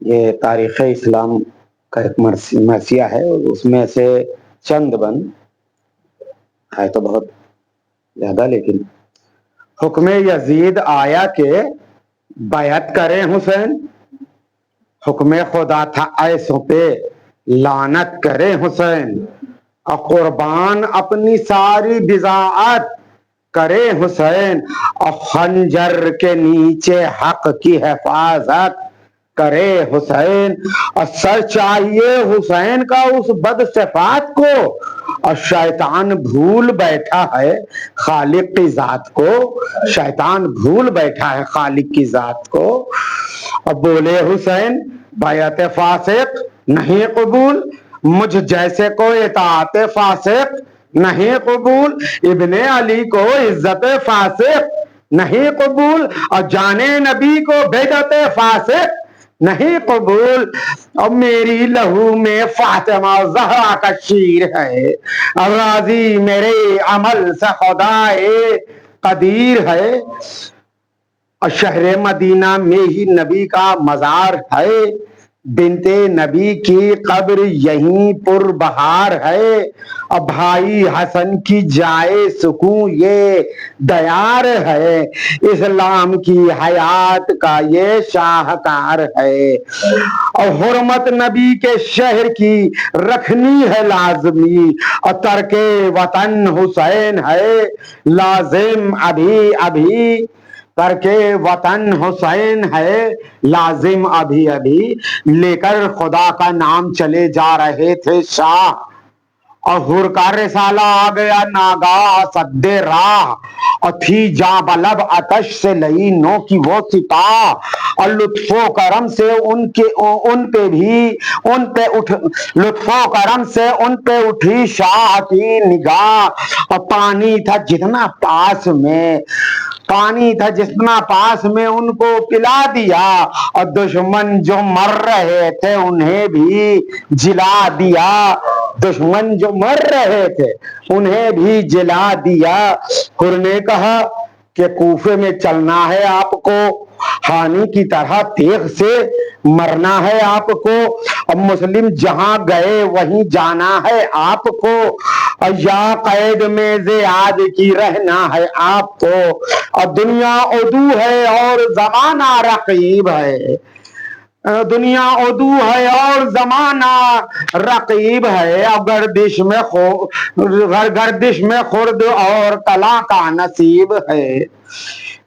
یہ تاریخ اسلام کا ایک مرثیہ ہے، اس میں سے چند بند ہے تو بہت زیادہ، لیکن حکم یزید آیا کہ بیعت کریں حسین، حکم خدا تھا ایسوں پہ لعنت کرے حسین، اور قربان اپنی ساری بضاعت کرے حسین، اور خنجر کے نیچے حق کی حفاظت کرے حسین، اور سر چاہیے حسین کا اس بد صفات کو، اور شیطان بھول بیٹھا ہے خالق کی ذات کو، شیطان بھول بیٹھا ہے خالق کی ذات کو۔ اب بولے حسین بیعت فاسق نہیں قبول، مجھ جیسے کو اطاعت فاسق نہیں قبول، ابن علی کو عزت فاسق نہیں قبول، اور جانے نبی کو بدعت فاسق نہیں قبول، اور میری لہو میں فاطمہ زہرا کا شیر ہے، اور راضی میرے عمل سے خدائے قدیر ہے، اور شہر مدینہ میں ہی نبی کا مزار ہے، بنت نبی کی قبر یہیں پر بہار ہے، اور بھائی حسن کی جائے سکون یہ دیار ہے، اسلام کی حیات کا یہ شاہکار ہے، اور حرمت نبی کے شہر کی رکھنی ہے لازمی، اور ترک وطن حسین ہے لازم ابھی ابھی، ترک وطن حسین ہے لازم ابھی ابھی، لے کر خدا کا نام چلے جا رہے تھے شاہ، اور حر کا رسالہ آ گیا ناگاہ سد راہ، اور تھی جاں بلب آتش سے لئی نو کی وہ سپاہ، اور لطف و کرم سے ان پہ بھی لطف و کرم سے ان پہ اٹھی شاہ کی نگاہ، اور پانی تھا جتنا پاس میں ان کو پلا دیا، اور دشمن جو مر رہے تھے انہیں بھی جلا دیا، دشمن جو مر رہے تھے انہیں بھی جلا دیا۔ حر نے کہا کہ کوفے میں چلنا ہے آپ کو، ہانی کی طرح تیغ سے مرنا ہے آپ کو، اب مسلم جہاں گئے وہیں جانا ہے آپ کو، اور یا قید میں زیاد کی رہنا ہے آپ کو، اور دنیا عدو ہے اور زمانہ رقیب ہے، دنیا عدو ہے اور زمانہ رقیب ہے، اب گردش میں خرد اور کلا کا نصیب ہے،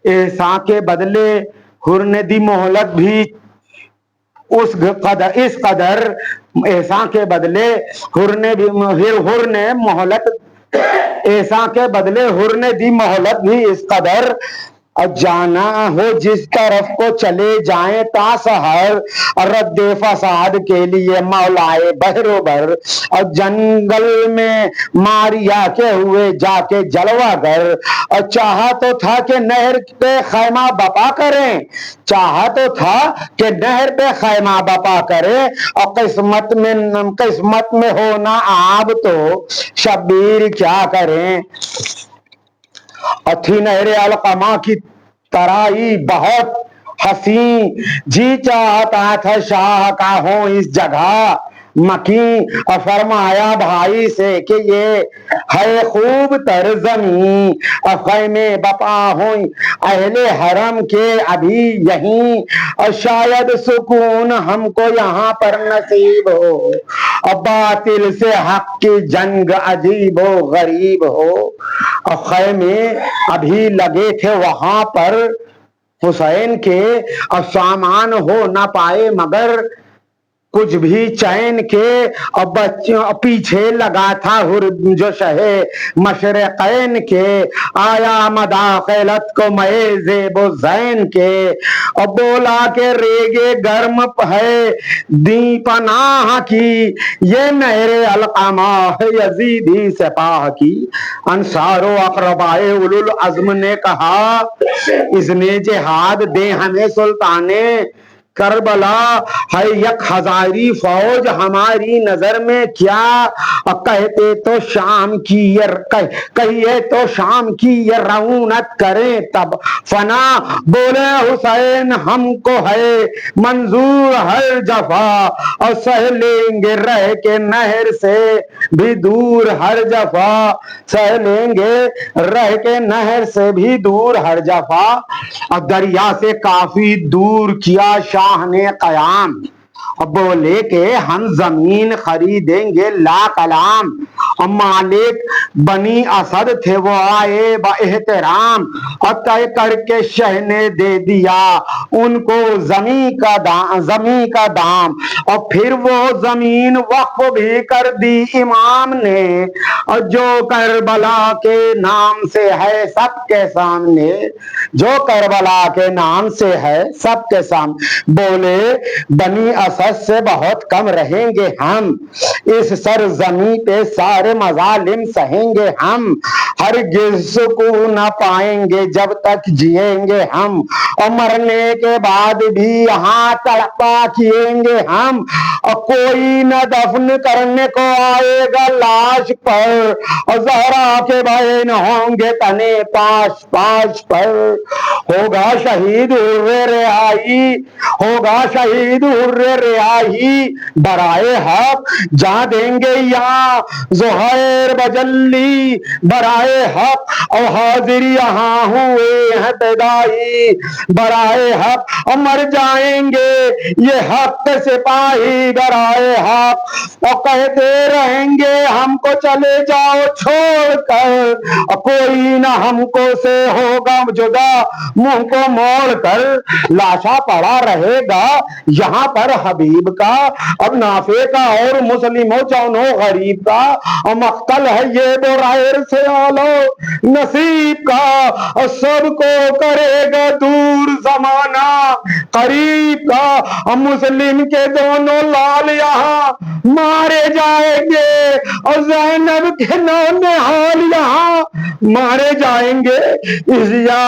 احسان کے بدلے حر نے دی مہلت بھی اس قدر، احسان کے بدلے حر نے مہلت، احسان کے بدلے حر نے دی مہلت بھی اس قدر، اور جانا ہو جس طرف کو چلے جائیں تا سحر، اور رد فساد کے لیے مولائے بہروبر، اور جنگل میں ماریا کے ہوئے جا کے جلوہ گر، اور چاہا تو تھا کہ نہر پہ خیمہ بپا کریں، چاہا تو تھا کہ نہر پہ خیمہ بپا کریں، اور قسمت میں ہونا آب تو شبیر کیا کریں، اور تھی نہر علقمہ کی ترائی بہت حسین، جی چاہتا تھا شاہ کا ہو اس جگہ مکین، اور فرمایا بھائی سے کہ یہ ہے خوب تر زمین، اور خیمے بپا ہوئی اہل حرم کے ابھی یہیں، اور شاید سکون ہم کو یہاں پر نصیب ہو، اور باطل سے حق کی جنگ عجیب و غریب ہو، اور خیمے ابھی لگے تھے وہاں پر حسین کے، اور سامان ہو نہ پائے مگر کچھ بھی چین کے، اور بچوں پیچھے لگا تھا حر جو شہ مشرقین کے، آیا مداخلت کو میں زیب و زین کے، اور بولا کہ ریگے گرم ہے دی پناہ کی، یہ نہر علقمہ ہے یزیدی سپاہ کی، انصار و اقربائے اولو العزم نے کہا اذن جہاد دے ہمیں سلطانے کربلا ہے یک ہزاری فوج ہماری نظر میں کیا، کہتے تو شام کی کہیے تو شام کی یہ رعونت کریں تب فنا، بولے حسین ہم کو ہے منظور ہر جفا، اور سہ لیں گے رہ کے نہر سے بھی دور ہر جفا، سہ لیں گے رہ کے نہر سے بھی دور ہر جفا، اور دریا سے کافی دور کیا شاہ نے قیام، بولے کہ ہم زمین خریدیں گے لا کلام، مالک بنی اسد تھے وہ آئے با احترام، اور طے کر کے شہ نے دے دیا ان کو زمین کا دام، اور پھر وہ زمین وقف بھی کر دی امام نے، اور جو کربلا کے نام سے ہے سب کے سامنے، جو کربلا کے نام سے ہے سب کے سامنے، بولے بنی اسد سے بہت کم رہیں گے ہم، اس سرزمین پہ سارے مظالم سہیں گے ہم، ہرگز سکون نہ پائیں گے جب تک جئیں گے ہم، اور مرنے کے بعد بھی یہاں تڑپا کییں گے ہم، اور کوئی نہ دفن کرنے کو آئے گا لاش پر، اور زہرا کے بہن ہوں گے تنے پاش پاش پر، ہوگا شہید حر رہائی، ہوگا شہید حر رہائی برائے حق، جہاں دیں گے یہاں زہیر بجلی برائے حق، اور حاضر یہاں ہوئے ہیں پیدائی برائے حق، اور مر جائیں گے یہ حق کے سپاہی برائے حق، اور کہتے رہیں گے ہم کو چلے جاؤ چھوڑ کر، اور کوئی نہ ہم کو سے ہوگا جدا منہ کو موڑ کر، لاشا پڑا رہے گا یہاں پر حبیب کا، اب نافع کا اور مسلم و چونو غریب کا، اور مقتل ہے یہ برائر سے آلو نصیب کا، اور سب کو کرے گا دور زمانہ قریب کا، اور مسلم کے دونوں لال یہاں مارے جائیں گے، اور زینب کے نونہال یہاں مارے جائیں گے، اس جا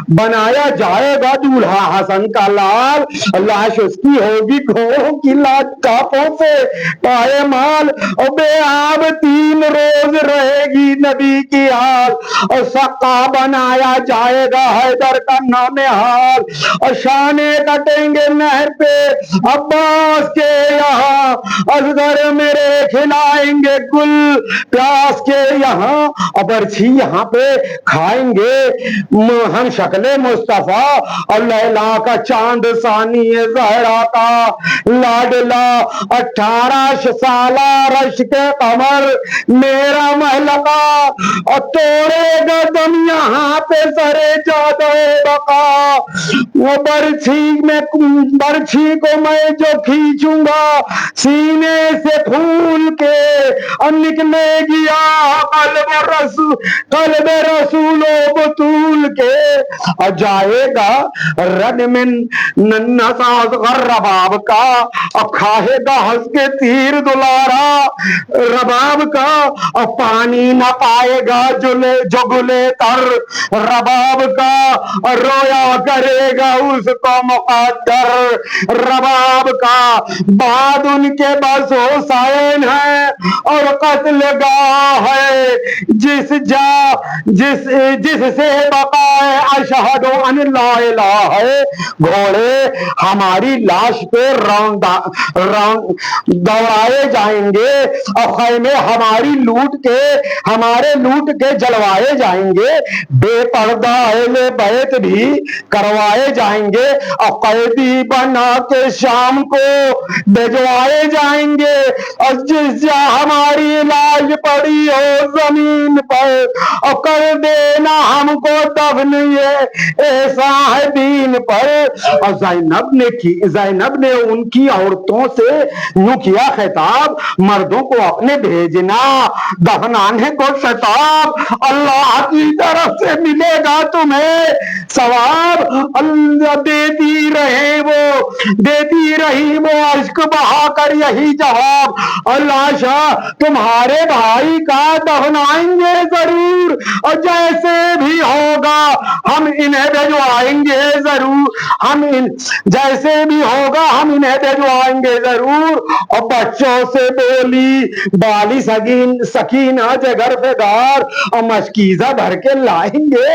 بنایا جائے گا دولہا حسن کا لال، لاش اس کی ہوگی گھوڑوں کی لاٹاپوں سے پائے مال، اور بے آب 3 روز رہے گی نبی کی حال، اور سقا بنایا جائے گا حیدر کا نونہال، اور شانے کٹیں گے نہر پہ عباس کے یہاں، اصغر میرے کھلائیں گے گل پیاس کے یہاں، اور برچھی یہاں پہ کھائیں گے ہم شکل مصطفیٰ، اور لیلا کا چاند ثانی زہرا کا لاڈلا، 18 سالہ رش کے قمر میرا محلقہ، اور توڑے گا دم یہاں پہ سرے جادو بقا، وہ برچھی کو میں جو کھینچوں گا سینے سے پھول کے، اور نکلے گیا قلب رسول و بطول کے، اور جائے گا رد میں نساز رباب کا، اور کھائے گا ہنس کے تیر دلارا رباب کا، اور پانی نہ پائے گا جو گلے تر رباب کا، اور رویا کرے گا اس کو مقدر رباب کا، بعد ان کے بس حسین ہے اور قتل گاہ ہے، جس سے بقائے اشہد ان لا الہ ہے، گھوڑے ہماری لاش پہ دوڑائے جائیں گے، اور خیمے ہمارے لوٹ کے جلوائے جائیں گے، بے پردہ اہل بیت بھی کروائے جائیں گے، اور قیدی بنا کے شام کو بھجوائے جائیں گے، اور جس جا ہماری لاش پڑی ہو زمین پر، اور کر دینا ہم کو دفن یہ ایسا ہے دین پر، اور زینب نے ان کی عورتوں سے یوں کیا خطاب، مردوں کو اپنے بھیجنا دفنانے کو خطاب، اللہ کی طرف سے ملے گا تمہیں ثواب، اللہ دیتی رہی وہ اشک بہا کر یہی جواب، اللہ شاہ تمہارے بھائی کا دفنائیں گے ضرور، اور جیسے بھی ہوگا ہم انہیں بھجوائیں گے ضرور، جیسے بھی ہوگا ہم انہیں بھجوائیں گے ضرور۔ اور بچوں سے بولی بالی سکینہ جگر پہ دار، اور مشکیزہ بھر کے لائیں گے،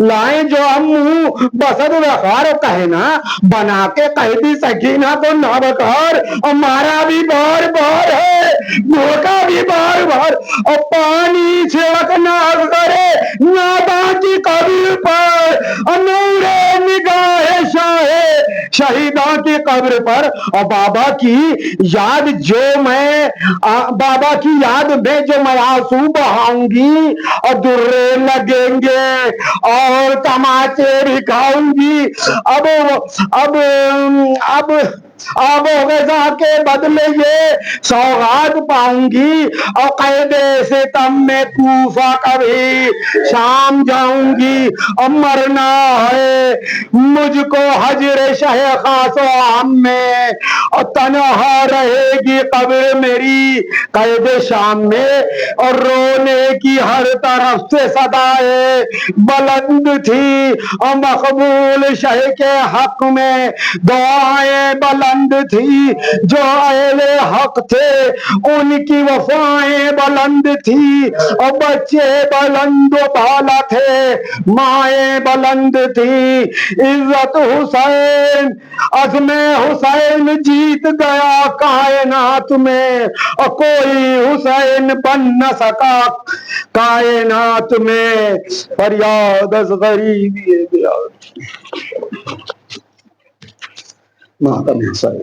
لائیں جو ہم منہ بسد وقار کہنا بنا کے کہہ دی سکینہ تو نہ بکار، اور مارا بھی بار بار ہے دھوکا بھی بار بار، اور پانی چھڑک نہ کرے نادا کی قبر پر، اور نور نگاہ شہیداں کی قبر پر، اور بابا کی یاد میں جو میں آنسو بہاؤں گی، اور درے لگیں گے اور تماچے بھی کھاؤں گی، اب آب و غذا کے بدلے یہ سوغات پاؤں گی، اور قید ستم میں کوفہ کبھی شام جاؤں گی، اور مرنا ہے مجھ کو حجر شہ خاص و عام میں، اور تنہا رہے گی قبر میری قید شام میں، اور رونے کی ہر طرف سے صدائے بلند تھی، اور مقبول شہ کے حق میں دعائیں بلند تھی، جو اہل حق تھے ان کی وفائیں بلند تھی، اور بچے بلند و بالا تھے مائیں بلند تھی، عزت حسین عزم حسین جیت گیا کائنات میں، اور کوئی حسین بن نہ سکا کائنات میں، فریاد از غریبی بیاد ماتم حسین۔